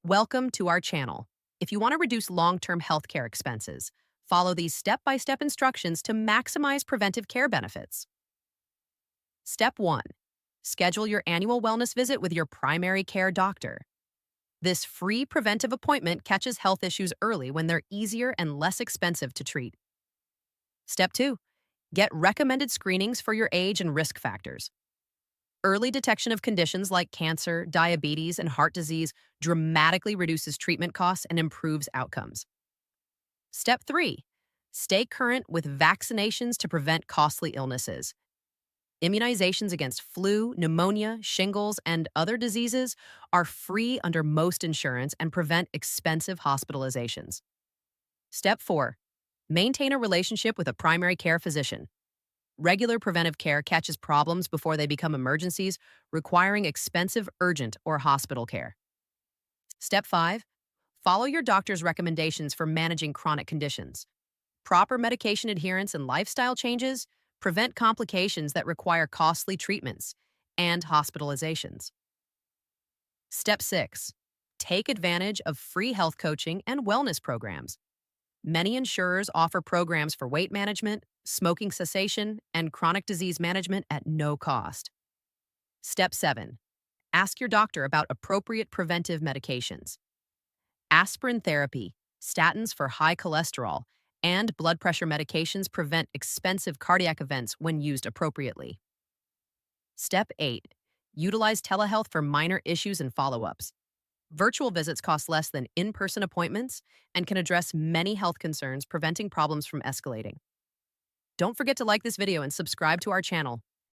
Welcome to our channel. If you want to reduce long-term healthcare expenses, follow these step-by-step instructions to maximize preventive care benefits. Step 1. Schedule your annual wellness visit with your primary care doctor. This free preventive appointment catches health issues early when they're easier and less expensive to treat. Step 2. Get recommended screenings for your age and risk factors. Early detection of conditions like cancer, diabetes, and heart disease dramatically reduces treatment costs and improves outcomes. Step 3. Stay current with vaccinations to prevent costly illnesses. Immunizations against flu, pneumonia, shingles, and other diseases are free under most insurance and prevent expensive hospitalizations. Step 4. Maintain a relationship with a primary care physician. Regular preventive care catches problems before they become emergencies, requiring expensive urgent or hospital care. Step 5. Follow your doctor's recommendations for managing chronic conditions. Proper medication adherence and lifestyle changes prevent complications that require costly treatments and hospitalizations. Step 6. Take advantage of free health coaching and wellness programs. Many insurers offer programs for weight management, smoking cessation, and chronic disease management at no cost. Step 7. Ask your doctor about appropriate preventive medications. Aspirin therapy, statins for high cholesterol, and blood pressure medications prevent expensive cardiac events when used appropriately. Step 8. Utilize telehealth for minor issues and follow-ups. Virtual visits cost less than in-person appointments and can address many health concerns, preventing problems from escalating. Don't forget to like this video and subscribe to our channel.